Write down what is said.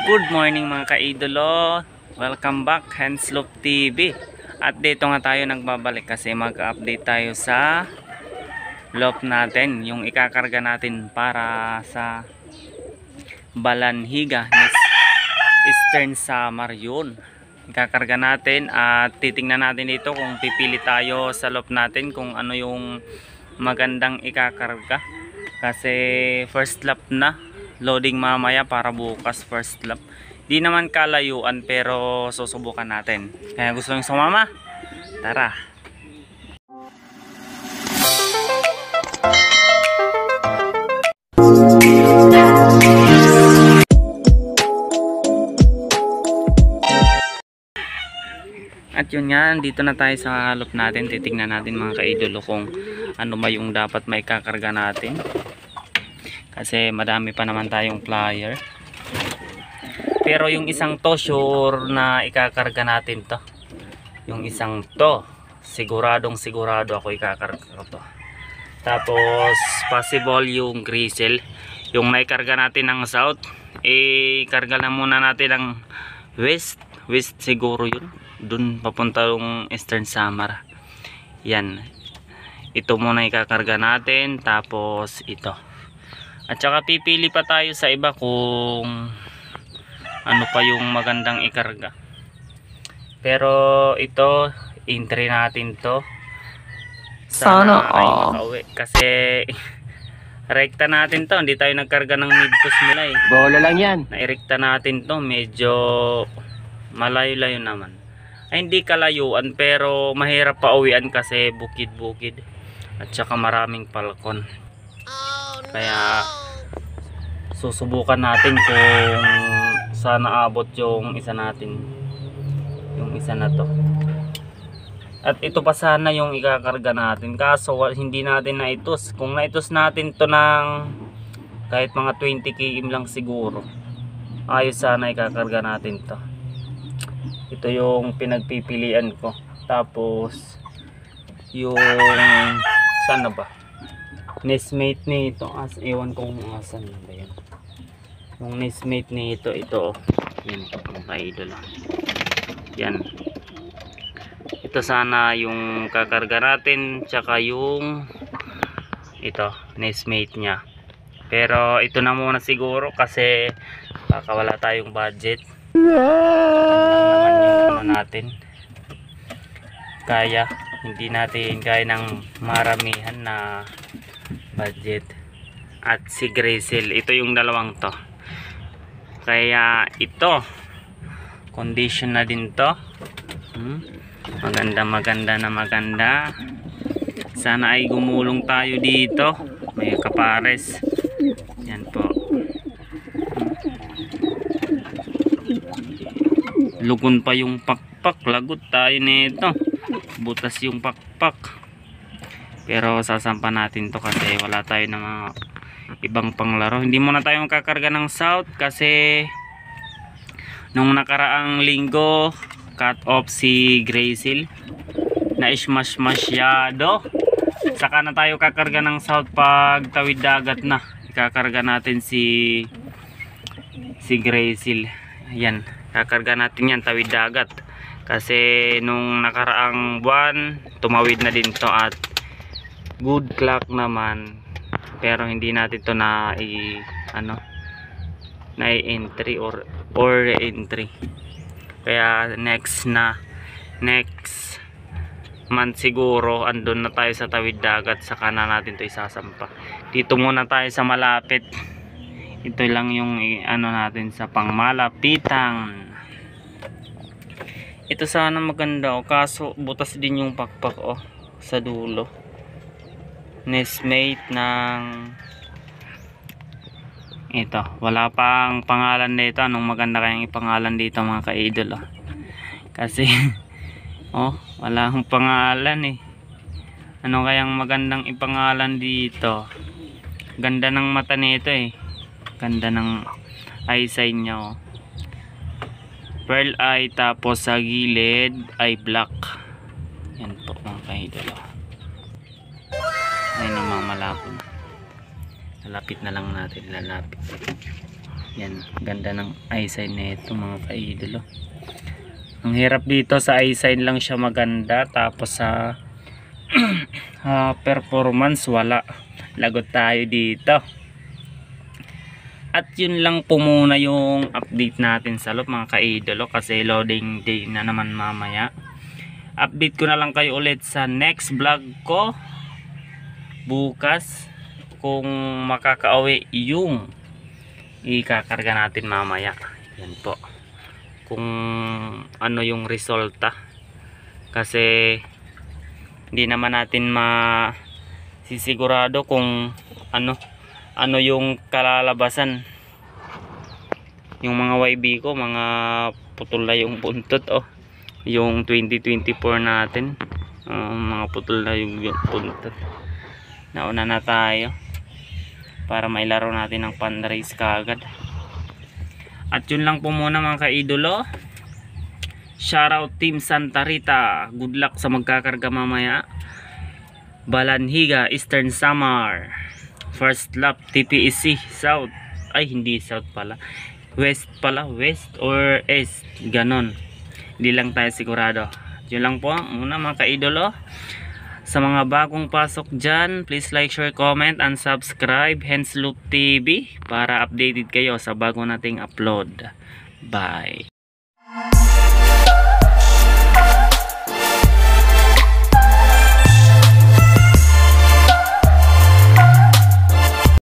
Good morning mga kaidolo. Welcome back Handslope TV. At dito nga tayo nagbabalik kasi mag-update tayo sa loop natin, yung ikakarga natin para sa Balanhiga Eastern Samar. Yun ikakarga natin at titingnan natin dito kung pipili tayo sa loop natin kung ano yung magandang ikakarga kasi first lap na loading mamaya para bukas first lap. Di naman kalayuan pero susubukan natin. Kaya gusto nyo sumama? Tara! At yun nga, dito na tayo sa loop natin. Titingnan natin mga kaidolo kung ano ba yung dapat may kakarga natin. Kasi madami pa naman tayong flyer. Pero yung isang to sure na ikakarga natin to. Yung isang to siguradong sigurado ako ikakarga ko to. Tapos possible yung Grizzle. Yung naikarga natin ng south, ikarga na muna natin ng west. West siguro yun. Dun papunta yung Eastern Samar. Yan. Ito muna ikakarga natin. Tapos ito. At saka pipili pa tayo sa iba kung ano pa yung magandang ikarga. Pero ito, entry natin to. Sana ay makauwi. Kasi rekta natin to. Hindi tayo nagkarga ng midtos nila eh. Bola lang yan. Nairekta natin to. Medyo malayo-layo naman. Ay hindi kalayuan pero mahirap pa uwian kasi bukid-bukid. At saka maraming palkon. Kaya susubukan natin kung sana abot yung isa natin, yung isa na to. At ito pa sana yung ikakarga natin kaso hindi natin naitos. Kung naitos natin to ng kahit mga 20 km lang siguro, ayos sana ikakarga natin to. Ito yung pinagpipilian ko. Tapos yung sana ba nestmate nito, ewan kung asan na ba yan. Yung nestmate nito, ito yan po mga idol. Yan, ito sana yung kakarga natin, tsaka yung ito nestmate nya. Pero ito na muna siguro kasi baka wala tayong budget. Naman yung ano natin, kaya hindi natin kaya ng maramihan na budget. At si Grizzle, ito yung dalawang to. Kaya ito condition na din to. Maganda na maganda. Sana ay gumulong tayo dito. May kapares. Yan po. Lugon pa yung pakpak. Lagot tayo nito. Butas yung pakpak. Pero sasampa natin to kasi wala tayo ng mga ibang panglaro. Hindi muna tayo makakarga ng south kasi nung nakaraang linggo cut off si Grizzle na ismash masyado. Saka na tayo kakarga ng south pag tawid dagat na. Ikakarga natin si Grizzle. Yan, kakarga natin yan tawid dagat. Kasi nung nakaraang buwan tumawid na din to at good clock naman, pero hindi natin to na entry or re-entry. Kaya next month siguro andun na tayo sa tawid dagat, saka na natin to isasampa. Dito muna tayo sa malapit. Ito lang yung natin sa pangmalapitan. Ito sana maganda kaso butas din yung pakpak sa dulo. Nestmate ng ito, wala pang pangalan nito. Anong maganda kayang ipangalan dito mga kaidol kasi wala akong pangalan eh. Ano kayang magandang ipangalan dito? Ganda ng mata nito eh, ganda ng eyesight nya pearl eye, tapos sa gilid ay black. Yan po mga kaidol. Ay namamalapon. Lalapit na lang natin, lalapit. Yan, ganda ng eyesign nito mga ka-idolo. Ang hirap dito sa eyesign lang siya maganda, tapos sa performance wala. Lagot tayo dito. At yun lang po muna yung update natin sa loob mga ka-idolo, kasi loading day na naman mamaya. Update ko na lang kayo ulit sa next vlog ko bukas kung makakauwi yung ikakarga natin mamaya. Yan po, kung ano yung resulta, kasi hindi naman natin masisigurado kung ano yung kalalabasan. Yung mga YB ko, mga putol na yung buntot, yung 2024 natin, mga putol na yung buntot. Nauna na tayo para mailaro natin ng pan-race kaagad. At yun lang po muna mga ka-idolo. Shoutout Team Santa Rita, good luck sa magkakarga mamaya. Balanhiga, Eastern Samar, first lap TPEC South, ay hindi South pala, West pala, West or East, ganon, hindi lang tayo sigurado. Yun lang po muna mga ka-idolo. Sa mga bagong pasok dyan, please like, share, comment, and subscribe Hensloop TV para updated kayo sa bago nating upload. Bye.